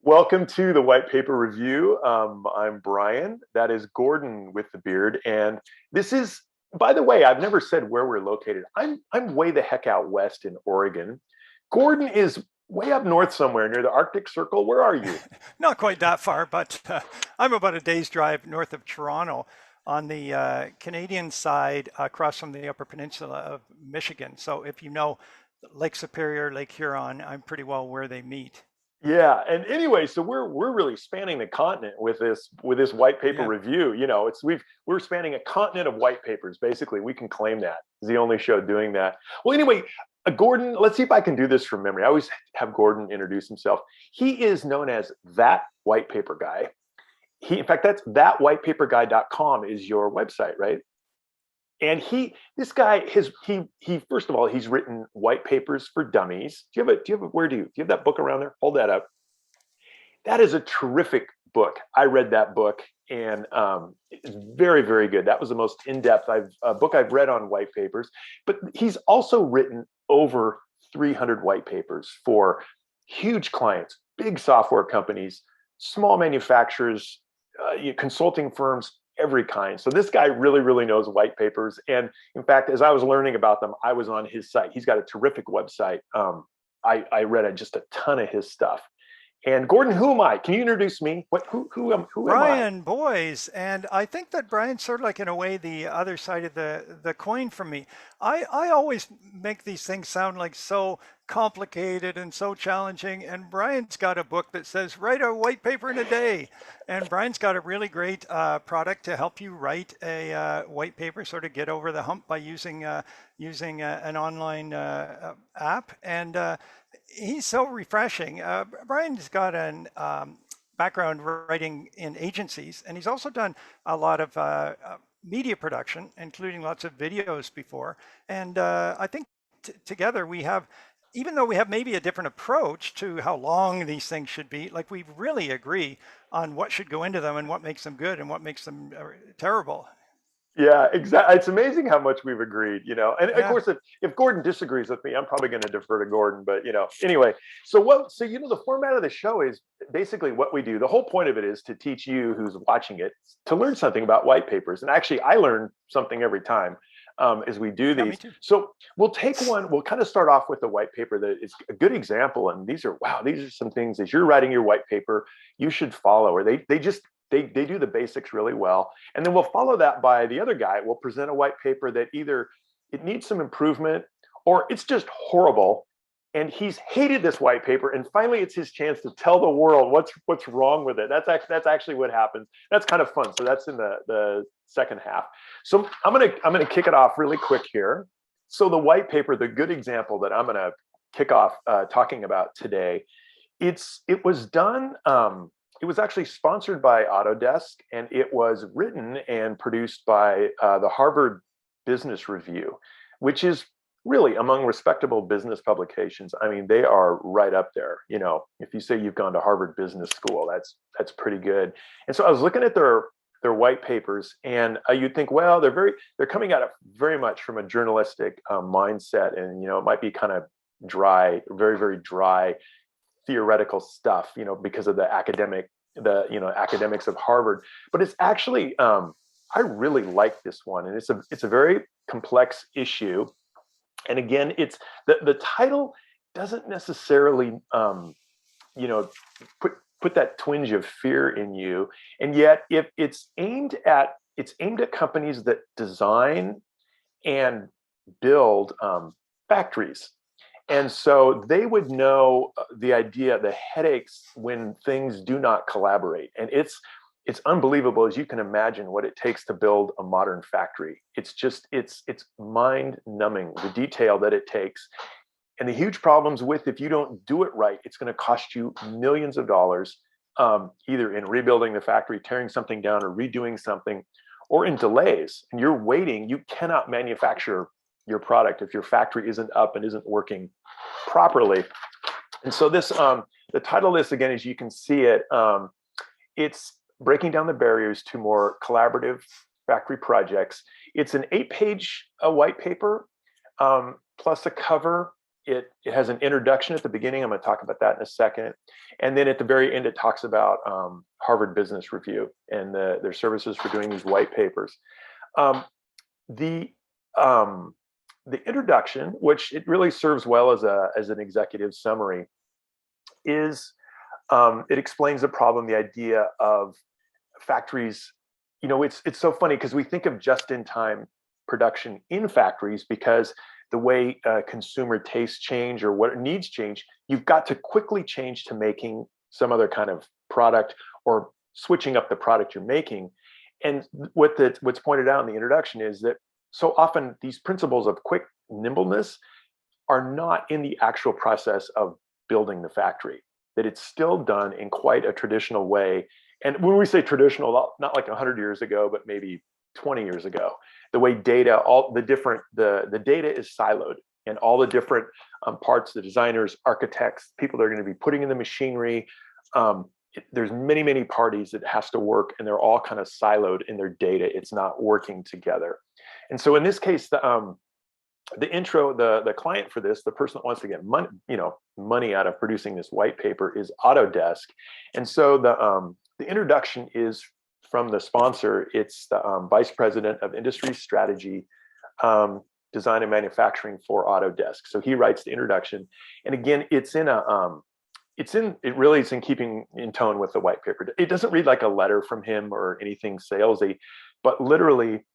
Welcome to the White Paper Review. I'm Brian. That is Gordon with the beard. And this is, by the way, I've never said where we're located. I'm way the heck out west in Oregon. Gordon is way up north somewhere near the Arctic Circle. Where are you? Not quite that far, but I'm about a day's drive north of Toronto on the Canadian side across from the Upper Peninsula of Michigan. So if you know Lake Superior, Lake Huron, I'm pretty well where they meet. Yeah, and anyway, so we're really spanning the continent with this white paper Yeah, review. You know, we're spanning a continent of white papers. Basically, we can claim that. It's the only show doing that. Well, anyway, Gordon, let's see if I can do this from memory. I always have Gordon introduce himself. He is known as that white paper guy. In fact, that's thatwhitepaperguy.com is your website, right? And this guy, he first of all, he's written white papers for dummies. Do you have that book around there? Hold that up. That is a terrific book. I read that book, and it's very, very good. That was the most in-depth book I've read on white papers. But he's also written over 300 white papers for huge clients, big software companies, small manufacturers, consulting firms, every kind. So this guy really, really knows white papers. And in fact, as I was learning about them, I was on his site. He's got a terrific website. I read just a ton of his stuff. And Gordon, who am I? Can you introduce me? Who am I? Brian Boys, and I think that Brian's sort of like in a way the other side of the coin for me. I always make these things sound like so complicated and so challenging, and Brian's got a book that says write a white paper in a day, and Brian's got a really great product to help you write a white paper, sort of get over the hump by using an online app, and he's so refreshing. Brian's got an background writing in agencies, and he's also done a lot of media production, including lots of videos before. And I think together we have, even though we have maybe a different approach to how long these things should be, like we really agree on what should go into them and what makes them good and what makes them terrible. Yeah, exactly. It's amazing how much we've agreed, you know. And of Yeah. course, if Gordon disagrees with me, I'm probably going to defer to Gordon. But anyway. So the format of the show is basically what we do. The whole point of it is to teach you who's watching it to learn something about white papers. And actually, I learn something every time as we do Yeah, me these. too. So we'll take one. We'll kind of start off with the white paper that is a good example. And these are some things as you're writing your white paper you should follow, or they do the basics really well. And then we'll follow that by the other guy will present a white paper that either it needs some improvement or it's just horrible. And he's hated this white paper. And finally, it's his chance to tell the world what's wrong with it. That's actually what happens. That's kind of fun. So that's in the second half. So I'm gonna kick it off really quick here. So the white paper, the good example that I'm gonna kick off talking about today, it was done. It was actually sponsored by Autodesk, and it was written and produced by the Harvard Business Review, which is really among respectable business publications. I mean, they are right up there. You know, if you say you've gone to Harvard Business School, that's pretty good. And so I was looking at their white papers, and you'd think, well, they're coming at it very much from a journalistic mindset, and it might be kind of dry, very, very dry theoretical stuff, because of the academics of Harvard. But it's actually, I really like this one, and it's a very complex issue. And again, it's the title doesn't necessarily, put that twinge of fear in you, and yet if it's aimed at companies that design and build factories. And so they would know the headaches when things do not collaborate. And it's unbelievable, as you can imagine, what it takes to build a modern factory. It's mind numbing, the detail that it takes. And the huge problems with, if you don't do it right, it's going to cost you millions of dollars, either in rebuilding the factory, tearing something down, or redoing something, or in delays. And you're waiting. You cannot manufacture your product if your factory isn't up and isn't working properly. And so the title of this, again, as you can see it, it's breaking down the barriers to more collaborative factory projects. It's an 8-page white paper plus a cover. it has an introduction at the beginning. I'm going to talk about that in a second. And then at the very end, it talks about Harvard Business Review and their services for doing these white papers. Um, the the introduction, which it really serves well as an executive summary, is it explains the problem, the idea of factories. It's so funny because we think of just-in-time production in factories because the way consumer tastes change or what needs change, you've got to quickly change to making some other kind of product or switching up the product you're making. And what's pointed out in the introduction is that so often these principles of quick nimbleness are not in the actual process of building the factory, that it's still done in quite a traditional way. And when we say traditional, not like 100 years ago, but maybe 20 years ago, the way data, all the different, the data is siloed, and all the different parts, the designers, architects, people that are going to be putting in the machinery, there's many parties that has to work, and they're all kind of siloed in their data. It's not working together. And so in this case, the intro, the client for this, the person that wants to get money, money out of producing this white paper is Autodesk. And so the introduction is from the sponsor. It's the Vice President of Industry Strategy, Design and Manufacturing for Autodesk. So he writes the introduction, and again, it's really in keeping in tone with the white paper. It doesn't read like a letter from him or anything salesy, but literally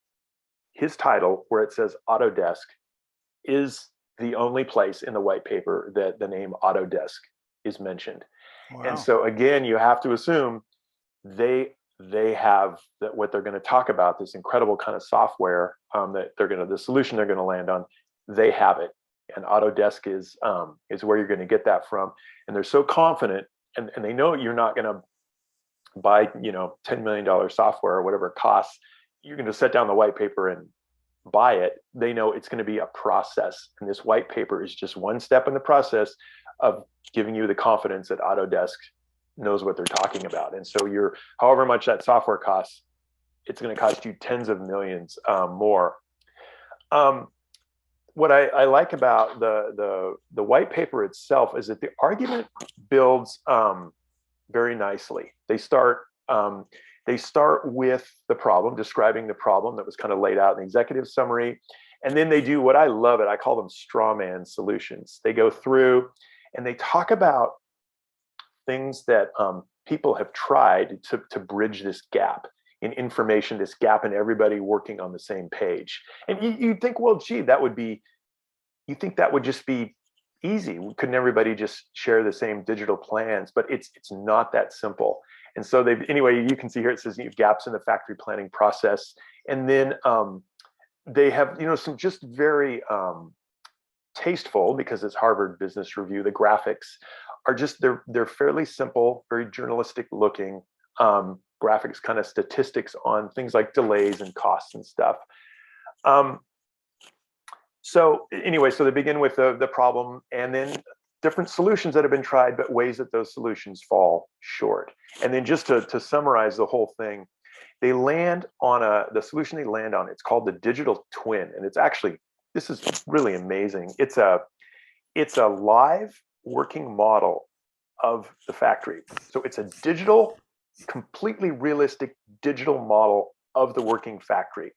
his title, where it says Autodesk, is the only place in the white paper that the name Autodesk is mentioned. Wow. And so again, you have to assume they have what they're going to talk about, this incredible kind of software that the solution they're going to land on, they have it. And Autodesk is where you're going to get that from. And they're so confident, and they know you're not going to buy, $10 million software or whatever it costs. You're going to set down the white paper and buy it. They know it's going to be a process. And this white paper is just one step in the process of giving you the confidence that Autodesk knows what they're talking about. And so however much that software costs, it's going to cost you tens of millions more. What I like about the white paper itself is that the argument builds very nicely. They start with the problem, describing the problem that was kind of laid out in the executive summary. And then they do what I love it. I call them straw man solutions. They go through and they talk about things that people have tried to bridge this gap in information, this gap in everybody working on the same page. And you think, well, gee, you think that would just be easy. Couldn't everybody just share the same digital plans? But it's not that simple. And so anyway, you can see here, it says you have gaps in the factory planning process. And then they have, some just very tasteful, because it's Harvard Business Review, the graphics are just, they're fairly simple, very journalistic looking graphics, kind of statistics on things like delays and costs and stuff. So anyway, so they begin with the problem, and then different solutions that have been tried, but ways that those solutions fall short. And then just to summarize the whole thing, they land on the solution they land on, it's called the digital twin. And it's actually, this is really amazing. It's a live working model of the factory. So it's a digital, completely realistic digital model of the working factory.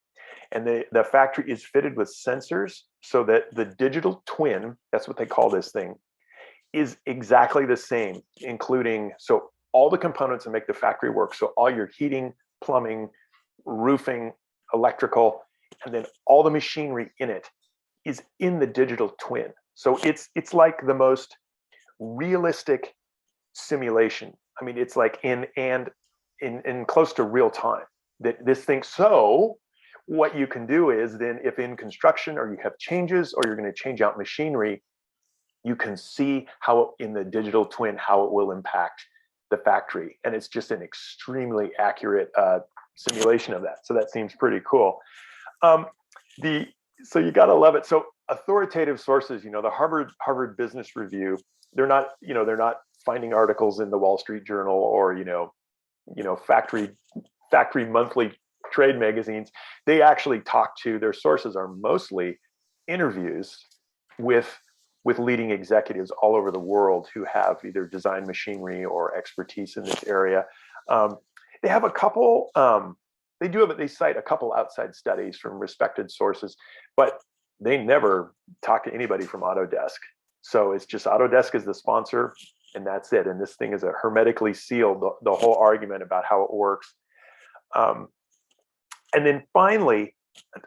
And the factory is fitted with sensors so that the digital twin, that's what they call this thing, is exactly the same, including, so all the components that make the factory work. So all your heating, plumbing, roofing, electrical, and then all the machinery in it is in the digital twin. So it's like the most realistic simulation. I mean, it's like in close to real time that this thing. So what you can do is then, if in construction or you have changes or you're going to change out machinery, you can see how in the digital twin, how it will impact the factory. And it's just an extremely accurate simulation of that. So that seems pretty cool. So you got to love it. So authoritative sources, the Harvard Business Review, they're not finding articles in the Wall Street Journal or, factory monthly trade magazines. They actually talk to, their sources are mostly interviews with with leading executives all over the world who have either design machinery or expertise in this area. They have a couple, they cite a couple outside studies from respected sources, but they never talk to anybody from Autodesk. So it's just Autodesk is the sponsor, and that's it. And this thing is a hermetically sealed, the whole argument about how it works. And then finally,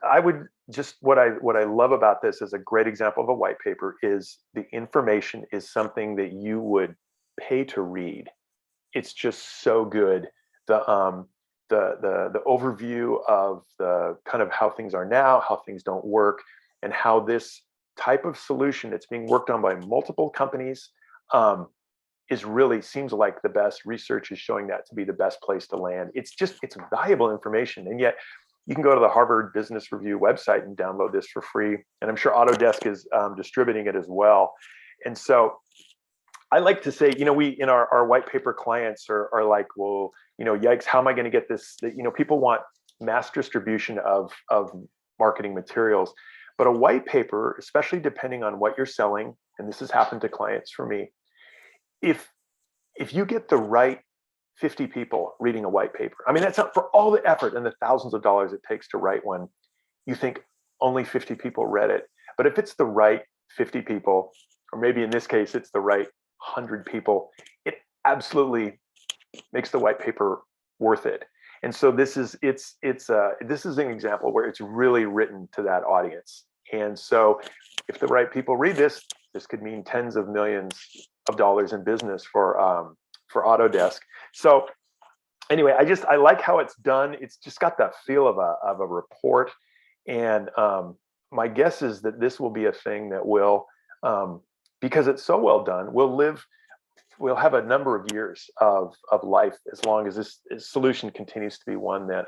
I would just what I love about this as a great example of a white paper is the information is something that you would pay to read. It's just so good. The overview of the kind of how things are now, how things don't work, and how this type of solution that's being worked on by multiple companies is really seems like the best. Research is showing that to be the best place to land. It's valuable information, and yet you can go to the Harvard Business Review website and download this for free. And I'm sure Autodesk is distributing it as well. And so I like to say, we in our white paper clients are like, well, yikes, how am I going to get this? People want mass distribution of marketing materials, but a white paper, especially depending on what you're selling, and this has happened to clients for me, if you get the right 50 people reading a white paper, I mean, that's not for all the effort and the thousands of dollars it takes to write one. You think only 50 people read it. But if it's the right 50 people, or maybe in this case, it's the right 100 people, it absolutely makes the white paper worth it. And so this is an example where it's really written to that audience. And so if the right people read this could mean tens of millions of dollars in business for Autodesk. So anyway, I like how it's done. It's just got that feel of a report. And my guess is that this will be a thing that will, because it's so well done, we'll have a number of years of life as long as this solution continues to be one that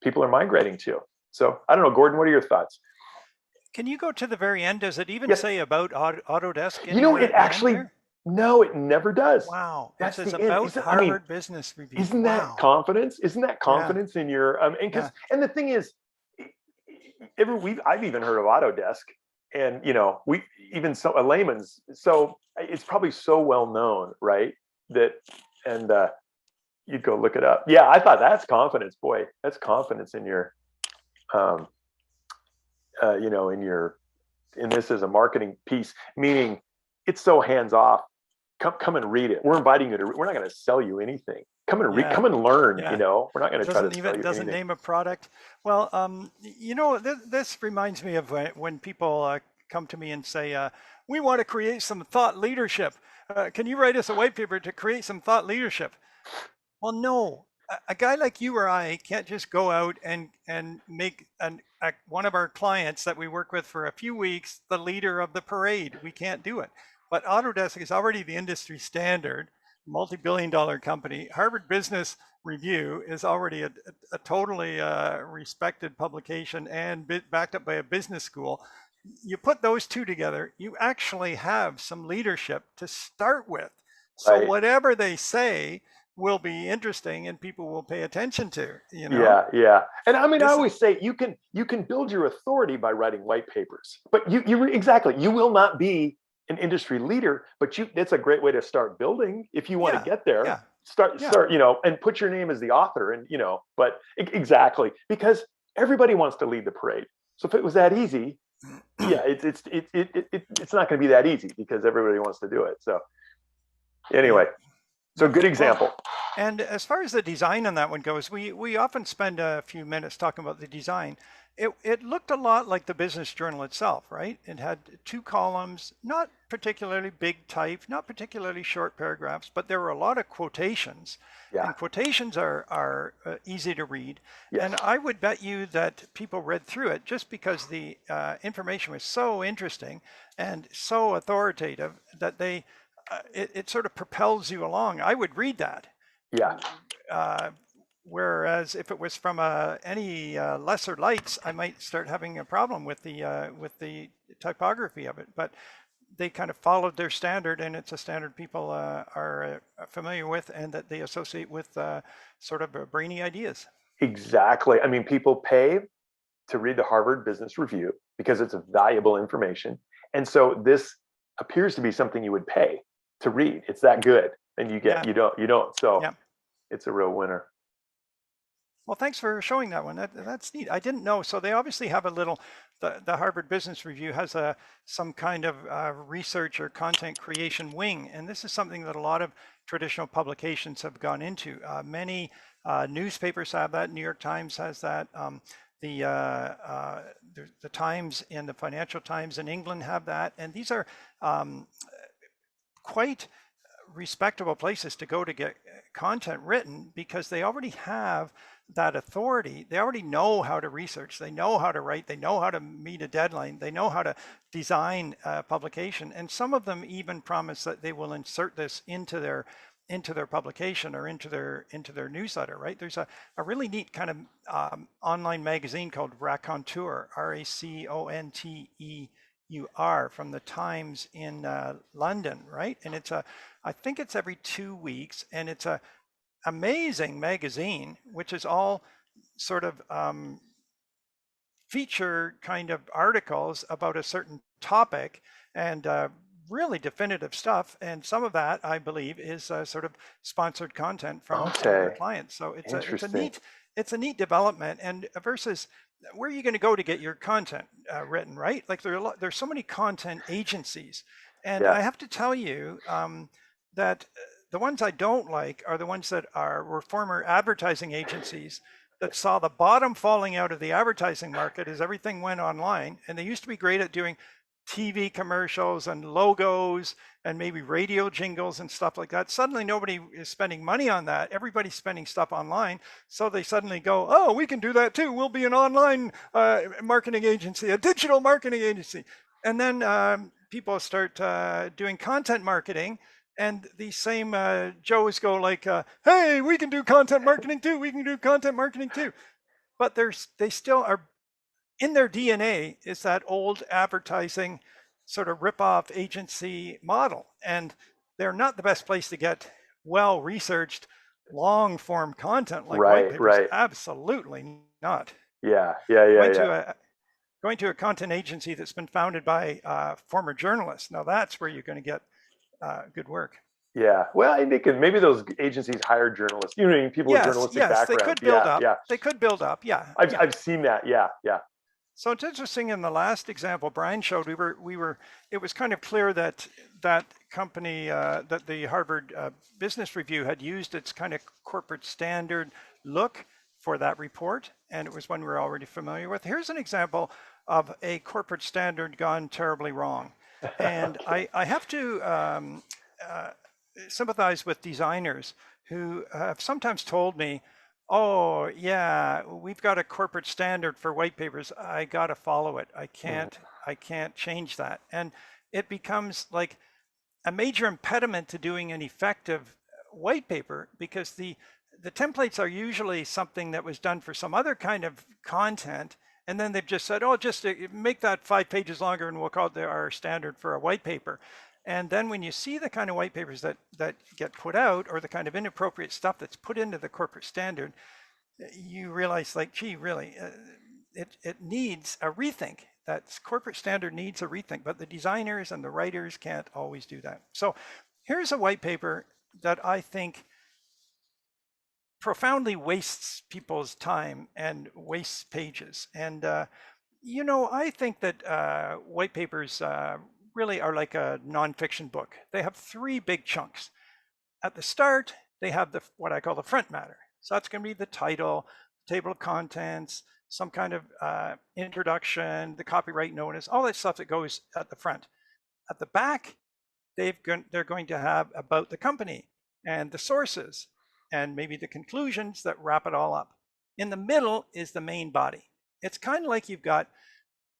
people are migrating to. So I don't know, Gordon, what are your thoughts? Can you go to the very end? Does it even Yes. say about Autodesk? It actually, no, it never does. Wow. That's it says the end. about Harvard Business Review. Isn't that confidence? Isn't that confidence in your and the thing is, I've even heard of Autodesk, and we even a layman's. So it's probably so well known, right? That and you'd go look it up. Yeah, I thought that's confidence. Boy, that's confidence in your in this as a marketing piece, meaning it's so hands off. Come and read it. We're inviting you to. We're not going to sell you anything. Come and read. Come and learn. Yeah. We're not going to try to sell you doesn't anything. name a product. Well, this reminds me of when people come to me and say, "We want to create some thought leadership. Can you write us a white paper to create some thought leadership?" Well, no. A guy like you or I can't just go out and make one of our clients that we work with for a few weeks the leader of the parade. We can't do it. But Autodesk is already the industry standard, multi-billion-dollar company. Harvard Business Review is already a totally respected publication and backed up by a business school. You put those two together, you actually have some leadership to start with. So Right. whatever they say will be interesting and people will pay attention to. Yeah. And I mean, I always say you can build your authority by writing white papers, but exactly, you will not be an industry leader, but it's a great way to start building if you want to get there. Yeah. Start, and put your name as the author, and but exactly, because everybody wants to lead the parade. So if it was that easy, it's not going to be that easy because everybody wants to do it. So anyway, so good example. Well, and as far as the design on that one goes, we often spend a few minutes talking about the design. It looked a lot like the business journal itself, right? It had 2 columns, not particularly big type, not particularly short paragraphs, but there were a lot of quotations. Yeah. And quotations are easy to read. Yes. And I would bet you that people read through it just because the information was so interesting and so authoritative that it sort of propels you along. I would read that. Yeah. Whereas if it was from any lesser lights, I might start having a problem with the typography of it. But they kind of followed their standard, and it's a standard people are familiar with and that they associate with sort of brainy ideas. Exactly. I mean, people pay to read the Harvard Business Review because it's valuable information. And so this appears to be something you would pay to read. It's that good, and Yeah, you don't. So yeah. it's a real winner. Well, thanks for showing that one. That's neat. I didn't know. So they obviously have a little. The Harvard Business Review has some kind of research or content creation wing, and this is something that a lot of traditional publications have gone into. Many newspapers have that. New York Times has that. The the Times and the Financial Times in England have that, and these are quite respectable places to go to get content written because they already have that authority. They already know how to research. They know how to write. They know how to meet a deadline. They know how to design a publication. And some of them even promise that they will insert this into their publication or into their newsletter, right? There's a really neat kind of online magazine called Raconteur, RACONTEUR, from the Times in London, right? And I think it's every 2 weeks, and it's a amazing magazine, which is all sort of feature kind of articles about a certain topic, and really definitive stuff. And some of that, I believe, is sort of sponsored content from some of their Okay, clients. So interesting. it's a neat development. And versus where are you going to go to get your content written, right? Like there's so many content agencies, and Yeah. I have to tell you that the ones I don't like are the ones that were former advertising agencies that saw the bottom falling out of the advertising market as everything went online. And they used to be great at doing TV commercials and logos and maybe radio jingles and stuff like that. Suddenly nobody is spending money on that. Everybody's spending stuff online. So they suddenly go, oh, we can do that too. We'll be an online marketing agency, a digital marketing agency. And then people start doing content marketing, and these same Joes go like, hey, we can do content marketing too. We can do content marketing too. But they still are, in their DNA is that old advertising sort of rip-off agency model. And they're not the best place to get well-researched, long-form content like white Right, papers. right. Absolutely not. Yeah, yeah, yeah, Going yeah. to a going to a content agency that's been founded by former journalists. Now that's where you're going to get good work. Yeah. Well, and they can, maybe those agencies hire journalists, you know, people with Yes, journalistic yes, they backgrounds. could build Yeah, up. yeah. They could build up. Yeah, I've yeah. I've seen that. Yeah, yeah. So it's interesting. In the last example Brian showed, it was kind of clear that that company, that the Harvard Business Review had used its kind of corporate standard look for that report, and it was one we're already familiar with. Here's an example of a corporate standard gone terribly wrong, and I have to sympathize with designers who have sometimes told me, oh yeah, we've got a corporate standard for white papers. I got to follow it. I can't change that. And it becomes like a major impediment to doing an effective white paper, because the templates are usually something that was done for some other kind of content, and then they've just said, oh, just make that 5 pages longer and we'll call it our standard for a white paper. And then when you see the kind of white papers that get put out, or the kind of inappropriate stuff that's put into the corporate standard, you realize, like, gee, really, it needs a rethink. That corporate standard needs a rethink, but the designers and the writers can't always do that. So here's a white paper that I think profoundly wastes people's time and wastes pages. And I think that white papers really are like a nonfiction book. They have 3 big chunks. At the start, they have what I call the front matter. So that's going to be the title, table of contents, some kind of introduction, the copyright notice, all that stuff that goes at the front. At the back, they're going to have about the company and the sources and maybe the conclusions that wrap it all up. In the middle is the main body. It's kind of like you've got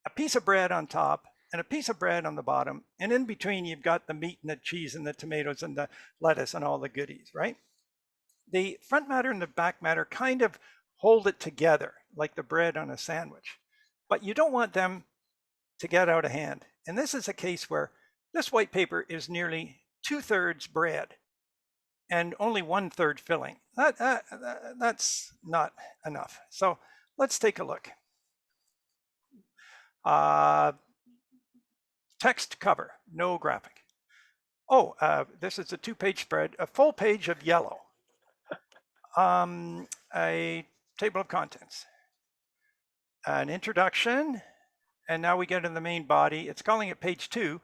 a piece of bread on top and a piece of bread on the bottom, and in between you've got the meat and the cheese and the tomatoes and the lettuce and all the goodies, right? The front matter and the back matter kind of hold it together like the bread on a sandwich, but you don't want them to get out of hand. And this is a case where this white paper is nearly 2/3 bread and only 1/3 filling. That's not enough. So let's take a look. text cover, no graphic. Oh, this is a 2-page spread, a full page of yellow. A table of contents, an introduction, and now we get in the main body. It's calling it page 2,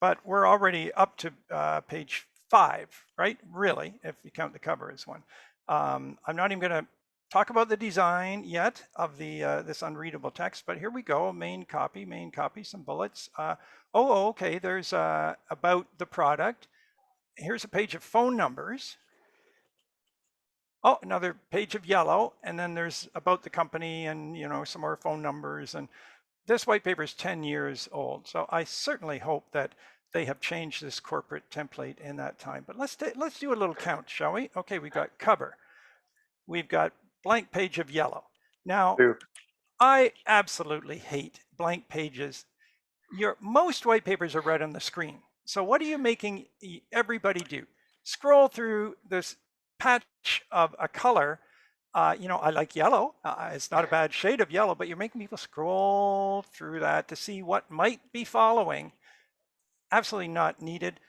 but we're already up to page 5, right? Really, if you count the cover as one. I'm not even going to talk about the design yet of the this unreadable text, but here we go. Main copy, some bullets. Okay, there's about the product. Here's a page of phone numbers. Oh, another page of yellow, and then there's about the company and, you know, some more phone numbers. And this white paper is 10 years old, so I certainly hope that they have changed this corporate template in that time. But let's do a little count, shall we? Okay, we've got cover. We've got blank page of yellow. Now, I absolutely hate blank pages. Most white papers are read on the screen. So what are you making everybody do? Scroll through this patch of a color. You know, I like yellow. It's not a bad shade of yellow, but you're making people scroll through that to see what might be following. Absolutely not needed.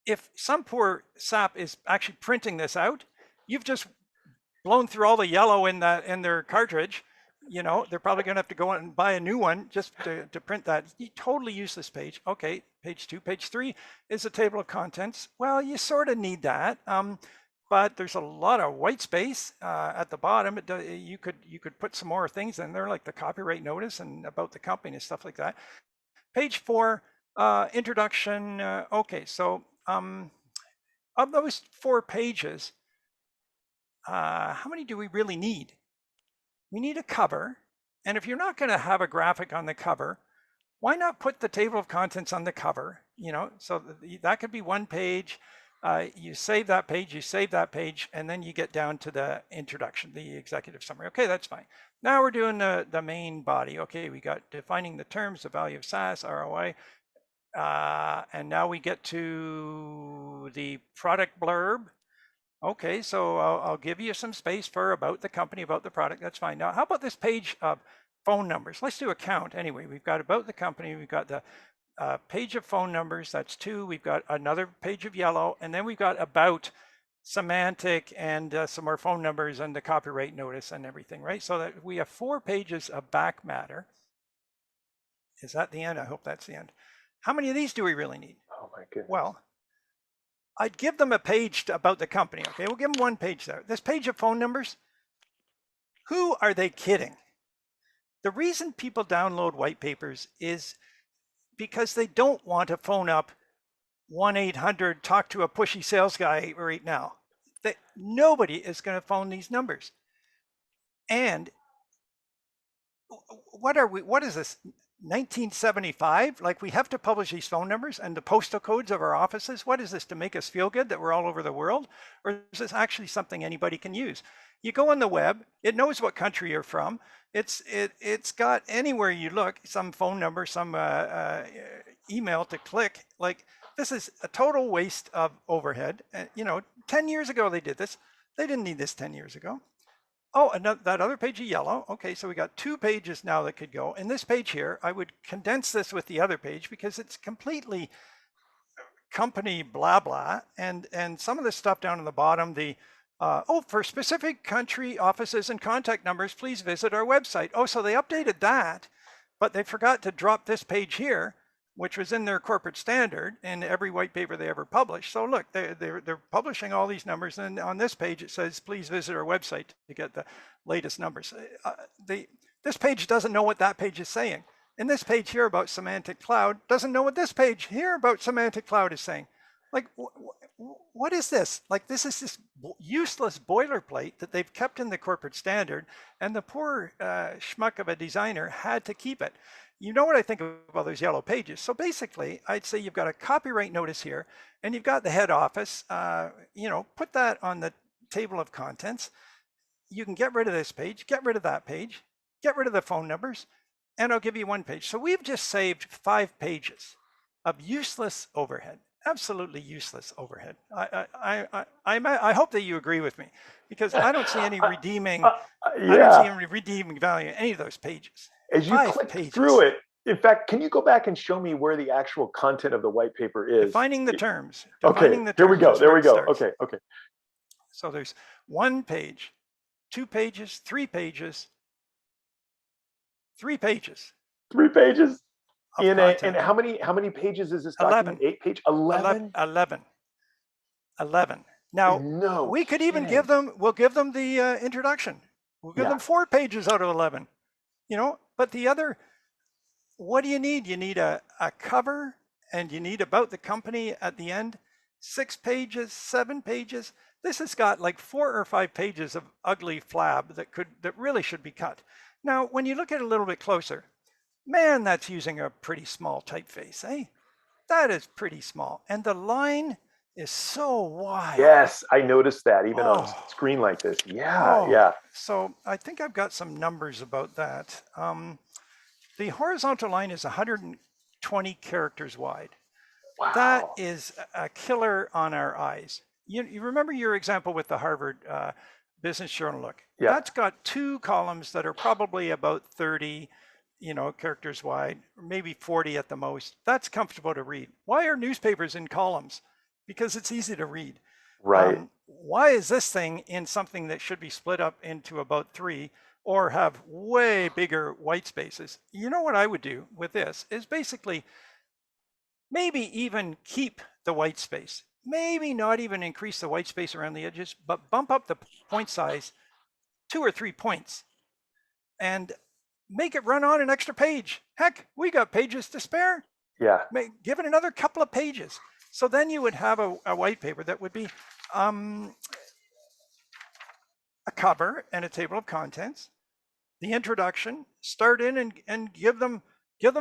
If some poor sap is actually printing this out, you've just blown through all the yellow in their cartridge. You know, they're probably going to have to go out and buy a new one just to print that. Totally useless page. Okay, page 2. Page 3 is a table of contents. Well, you sort of need that. But there's a lot of white space at the bottom. You could put some more things in there, like the copyright notice and about the company and stuff like that. Page 4, introduction. Okay, so of those 4 pages, how many do we really need? We need a cover, and if you're not going to have a graphic on the cover, why not put the table of contents on the cover? You know, so that could be 1 page. You save that page, and then you get down to the introduction, the executive summary. Okay, that's fine. Now we're doing the main body. Okay, we got defining the terms, the value of SaaS, ROI, and now we get to the product blurb. Okay, so I'll give you some space for about the company, about the product. That's fine. Now, how about this page of phone numbers? Let's do a count anyway. We've got about the company. We've got the page of phone numbers. That's 2. We've got another page of yellow. And then we've got about Symantec and some more phone numbers and the copyright notice and everything, right? So that we have 4 pages of back matter. Is that the end? I hope that's the end. How many of these do we really need? Oh my goodness. Well, I'd give them a page about the company. Okay, we'll give them 1 page there. This page of phone numbers, who are they kidding? The reason people download white papers is because they don't want to phone up 1-800 talk to a pushy sales guy right now. Nobody is going to phone these numbers. And what is this? 1975? Like, we have to publish these phone numbers and the postal codes of our offices? What is this, to make us feel good that we're all over the world? Or is this actually something anybody can use? You go on the web, it knows what country you're from. It's got, anywhere you look, some phone number, some email to click. Like, this is a total waste of overhead. You know, 10 years ago they did this. They didn't need this 10 years ago. Oh, that other page of yellow. Okay, so we got 2 pages now that could go. In this page here, I would condense this with the other page because it's completely company blah blah. And some of the stuff down in the bottom, for specific country offices and contact numbers, please visit our website. Oh, so they updated that, but they forgot to drop this page here, which was in their corporate standard in every white paper they ever published. So look, they're publishing all these numbers, and on this page it says, please visit our website to get the latest numbers. This page doesn't know what that page is saying. And this page here about Symantec Cloud doesn't know what this page here about Symantec Cloud is saying. Like, what is this? Like, this is this useless boilerplate that they've kept in the corporate standard, and the poor schmuck of a designer had to keep it. You know what I think about those yellow pages? So basically, I'd say you've got a copyright notice here, and you've got the head office. You know, put that on the table of contents. You can get rid of this page, get rid of that page, get rid of the phone numbers, and I'll give you 1 page. So we've just saved 5 pages of useless overhead. Absolutely useless overhead. I hope that you agree with me, because I don't see any redeeming. I don't see any redeeming value in any of those pages. As you click through it, In fact, can you go back and show me where the actual content of the white paper is? Defining the terms. Okay, Defining the here we terms go. is There where we it go. starts. Okay, okay. So there's 1 page, 2 pages, 3 pages, 3 pages 3 pages of in a, and content. how many pages is this document? 11. 8 page? 11. 11? 11. 11. Now, No we could even kidding. we'll give them the introduction. We'll give Yeah, them 4 pages out of 11, but the other, what do you need? You need a cover, and you need about the company at the end. 6 pages, 7 pages. This has got like 4 or 5 pages of ugly flab that really should be cut. Now, when you look at it a little bit closer, man, that's using a pretty small typeface, eh? That is pretty small. And the line is so wide. yes, I noticed that even on a Oh, screen like this. Yeah, oh. yeah. So I think I've got some numbers about that. The horizontal line is 120 characters wide. That Wow. is a killer on our eyes. You remember your example with the Harvard Business Journal look? Yeah, That's got 2 columns that are probably about 30, characters wide, or maybe 40 at the most. That's comfortable to read. Why are newspapers in columns? Because it's easy to read. right. Why is this thing in something that should be split up into about 3 or have way bigger white spaces? You know what I would do with this is basically maybe even keep the white space. Maybe not even increase the white space around the edges, but bump up the point size 2 or 3 points and make it run on an extra page. Heck, we got pages to spare. Yeah, Give it another couple of pages. So then you would have a white paper that would be a cover and a table of contents, the introduction, start in and give them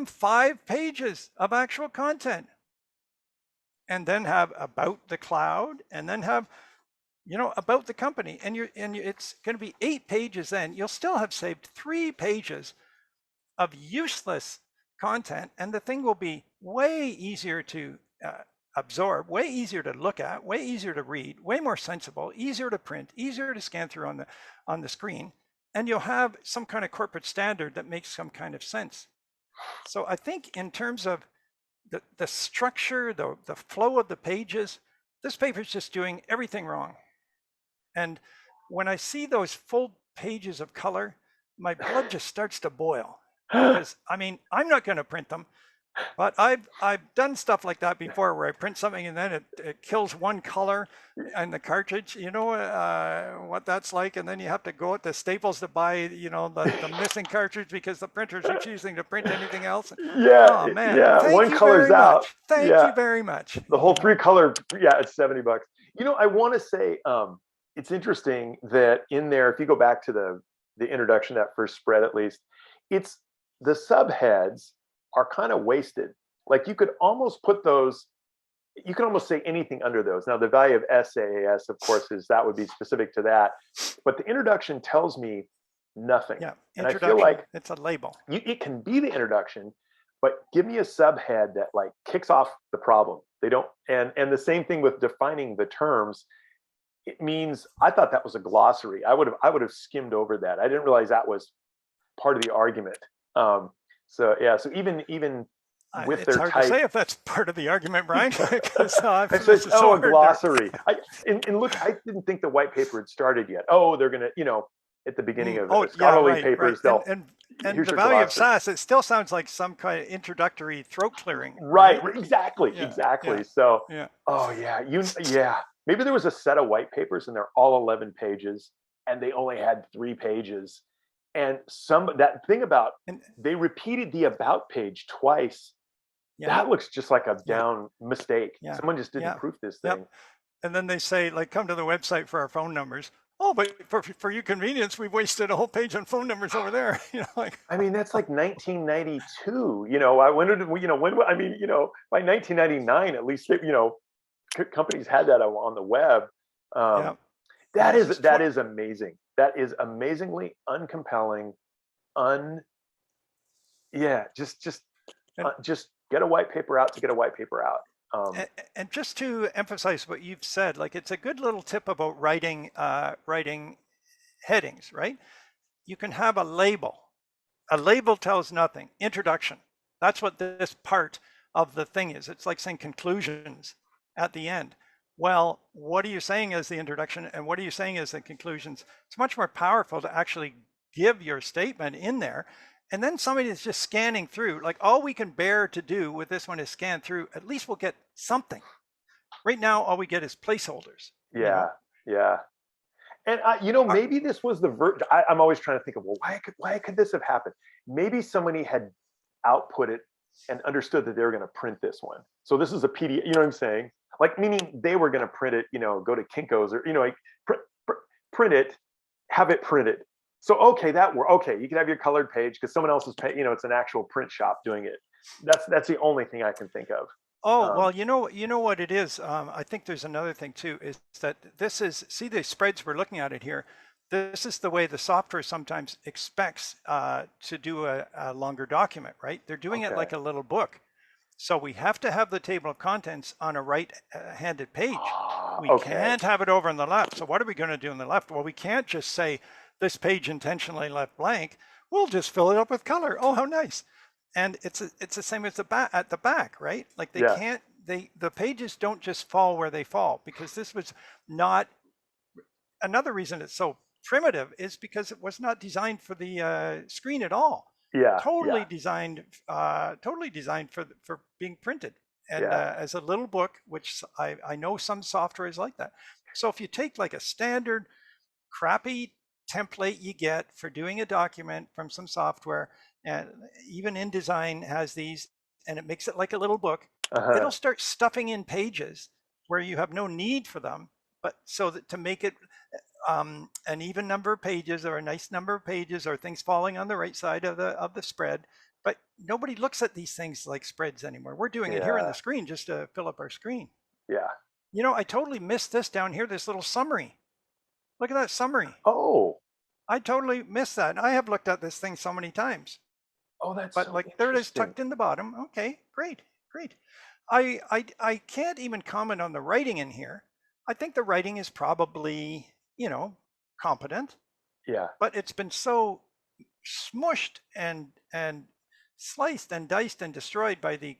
5 pages of actual content, and then have about the cloud, and then have about the company, and it's going to be 8 pages. Then you'll still have saved 3 pages of useless content, and the thing will be way easier to absorb, way easier to look at, way easier to read, way more sensible, easier to print, easier to scan through on the screen, and you'll have some kind of corporate standard that makes some kind of sense. So I think in terms of the structure, the flow of the pages, this paper is just doing everything wrong. And when I see those full pages of color, my blood just starts to boil. Because I'm not going to print them, but I've done stuff like that before, where I print something and then it kills one color in the cartridge. You know what that's like, and then you have to go to Staples to buy the missing cartridge because the printer's refusing to print anything else. yeah, Oh man, yeah. thank One you color's very out. much. Thank Yeah, you very much. the whole 3 color. Yeah, it's $70. I want to say it's interesting that in there, if you go back to the introduction, that first spread at least, it's the subheads are kind of wasted. Like you could almost put those, you can almost say anything under those. Now the value of SaaS, of course, is that would be specific to that, but the introduction tells me nothing. Yeah, And I feel introduction. like It's a label. it can be the introduction, but give me a subhead that like kicks off the problem. They don't, and the same thing with defining the terms. It means, I thought that was a glossary. I would have skimmed over that. I didn't realize that was part of the argument. So yeah, so even with It's their hard type, to say if that's part of the argument, Brian, because I said, oh, a glossary. And look, I didn't think the white paper had started yet. Oh, they're gonna, at the beginning of scholarly papers, they'll and here's the your value of glossary. SAS, it still sounds like some kind of introductory throat clearing. Right, exactly, Yeah, exactly. yeah, So, yeah. oh yeah. Maybe there was a set of white papers and they're all 11 pages and they only had 3 pages. And that thing about And they repeated the about page twice. yeah, That looks just like a yeah, down mistake. yeah, Someone just didn't yeah, proof this yep. thing. And then they say, like, come to the website for our phone numbers. Oh, but for your convenience, we've wasted a whole page on phone numbers over there. I mean, that's like 1992. When did we, by 1999, at least, companies had that on the web. Yeah. That is amazing. That is amazingly uncompelling. Just get a white paper out to get a white paper out. And just to emphasize what you've said, like, it's a good little tip about writing headings, right? You can have a label. A label tells nothing. Introduction. That's what this part of the thing is. It's like saying conclusions at the end. Well, what are you saying as the introduction and what are you saying as the conclusions? It's much more powerful to actually give your statement in there. And then somebody is just scanning through. Like all we can bear to do with this one is scan through. At least we'll get something. Right now, all we get is placeholders. Yeah, yeah. And maybe this was I'm always trying to think of, well, why could this have happened? Maybe somebody had output it and understood that they were going to print this one. So this is a PDF. You know what I'm saying? Like meaning they were going to print it. Go to Kinko's or like print it, have it printed. So okay, okay. You can have your colored page because someone else is paying. It's an actual print shop doing it. That's the only thing I can think of. Oh, well, you know what it is. I think there's another thing too, is that see the spreads we're looking at it here. This is the way the software sometimes expects to do a longer document, right? They're doing it like a little book. So we have to have the table of contents on a right-handed page. We can't have it over on the left. So what are we going to do on the left? Well, we can't just say this page intentionally left blank. We'll just fill it up with color. Oh, how nice. And it's the same as at the back, right? Like they can't, the pages don't just fall where they fall, because this was not, another reason it's so primitive is because it was not designed for the screen at all. Totally designed for being printed and as a little book, which I know some software is like that. So if you take like a standard crappy template you get for doing a document from some software, and even InDesign has these, and it makes it like a little book, it'll start stuffing in pages where you have no need for them, but so that to make it an even number of pages or a nice number of pages or things falling on the right side of the spread. But nobody looks at these things like spreads anymore. We're doing it here on the screen just to fill up our screen. I totally missed this down here, this little summary. Look at that summary. Oh, I totally missed that. I have looked at this thing so many times. Oh, that's but so like there it is tucked in the bottom. Okay, great. I can't even comment on the writing in here. I think the writing is probably, competent. But it's been so smushed and sliced and diced and destroyed by the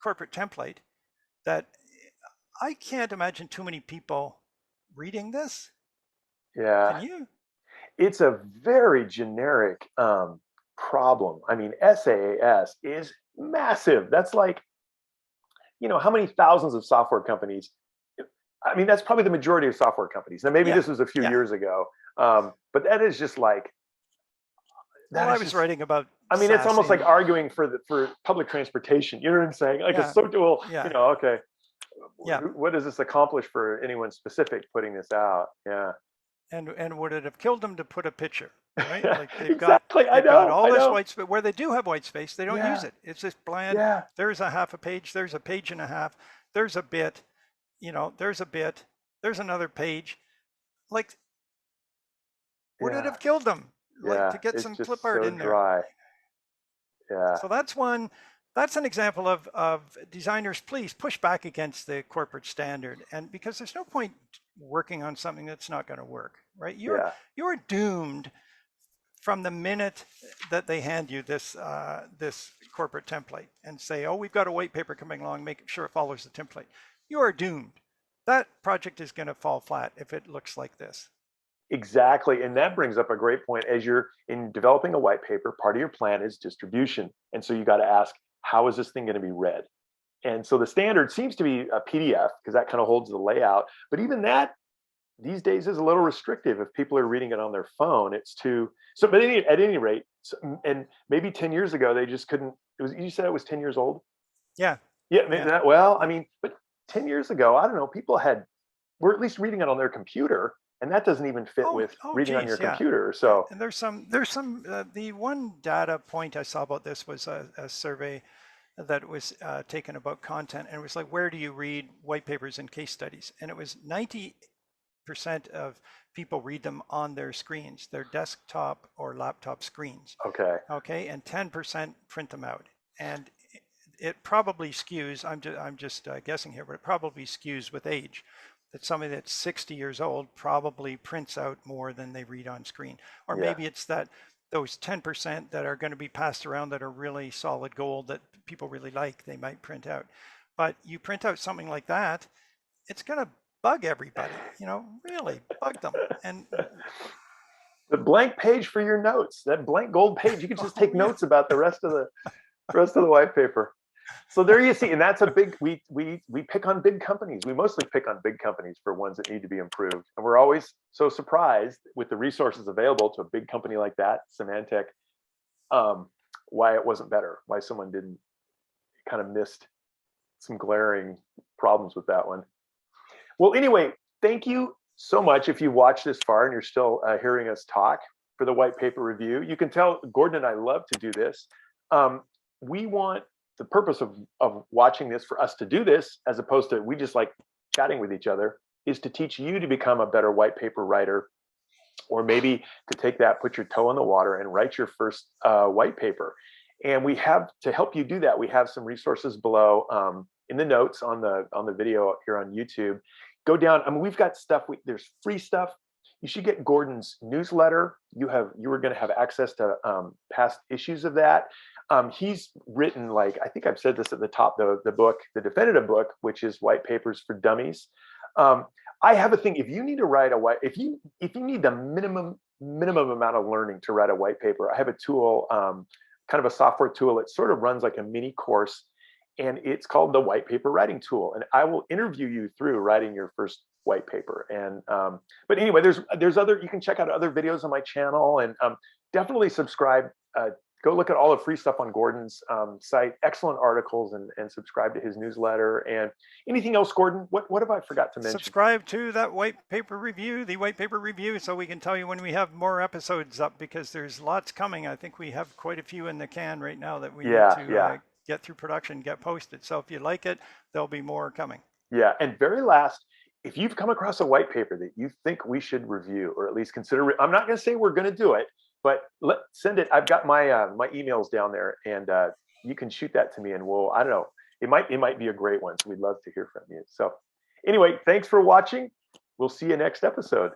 corporate template that I can't imagine too many people reading this. Can you? It's a very generic problem. I mean, SaaS is massive. That's like, how many thousands of software companies? I mean, that's probably the majority of software companies. Now, maybe this was a few years ago, but that is just like. Well, I was writing about. I mean, it's almost like arguing for public transportation. You know what I'm saying? Like it's so dual. Okay. What does this accomplish for anyone specific putting this out? And would it have killed them to put a picture, right? Like they've got all this white space. Where they do have white space, they don't use it. It's just bland. There's a half a page. There's a page and a half. There's a bit. There's a bit. There's another page. Like, would it have killed them? Like to get some clip art in there. Dry. So that's one. That's an example of designers, please push back against the corporate standard, and because there's no point working on something that's not going to work, right? You're doomed from the minute that they hand you this this corporate template and say, oh, we've got a white paper coming along, make sure it follows the template. You are doomed. That project is going to fall flat if it looks like this. Exactly. And that brings up a great point. As you're in developing a white paper, part of your plan is distribution. And so you got to ask, how is this thing going to be read? And so the standard seems to be a PDF because that kind of holds the layout. But even that these days is a little restrictive. If people are reading it on their phone, it's too. So, but at any rate, and maybe 10 years ago, they just couldn't. You said it was 10 years old? Yeah. Maybe that. Well, I mean, but 10 years ago, I don't know, people were at least reading it on their computer. And that doesn't even fit with reading on your computer. So, and there's some. The one data point I saw about this was a survey that was taken about content, and it was like, where do you read white papers and case studies? And it was 90% of people read them on their screens, their desktop or laptop screens. Okay, and 10% print them out, and it probably skews. I'm just guessing here, but it probably skews with age. That somebody that's 60 years old probably prints out more than they read on screen. Or maybe it's that those 10% that are going to be passed around that are really solid gold that people really like, they might print out. But you print out something like that, it's going to bug everybody, really bug them. And the blank page for your notes, that blank gold page, you can just take notes about the rest of the white paper. So there you see, and that's a big, we pick on big companies. We mostly pick on big companies for ones that need to be improved. And we're always so surprised with the resources available to a big company like that, Symantec, why it wasn't better, why someone didn't kind of missed some glaring problems with that one. Well, anyway, thank you so much if you watched this far and you're still hearing us talk for the white paper review. You can tell Gordon and I love to do this. We want the purpose of watching this for us to do this, as opposed to we just like chatting with each other, is to teach you to become a better white paper writer, or maybe to take that, put your toe in the water and write your first white paper. And we have, to help you do that, we have some resources below in the notes on the video here on YouTube. Go down. I mean, we've got stuff. There's free stuff. You should get Gordon's newsletter. You are going to have access to past issues of that. He's written, like, I think I've said this at the top, the book, the definitive book, which is White Papers for Dummies. I have a thing. If you need to write if you need the minimum amount of learning to write a white paper, I have a tool, kind of a software tool. It sort of runs like a mini course, and it's called the White Paper Writing Tool. And I will interview you through writing your first white paper. And but anyway, there's other, you can check out other videos on my channel, and definitely subscribe. Go look at all the free stuff on Gordon's site, excellent articles, and subscribe to his newsletter. And anything else, Gordon? What have I forgot to mention? Subscribe to that white paper review, the white paper review, so we can tell you when we have more episodes up, because there's lots coming. I think we have quite a few in the can right now that we need to get through production, get posted. So if you like it, there'll be more coming. Yeah, and very last, if you've come across a white paper that you think we should review, or at least consider, I'm not going to say we're going to do it, but send it. I've got my my emails down there, and you can shoot that to me, and I don't know, it might be a great one. So we'd love to hear from you. So anyway, thanks for watching. We'll see you next episode.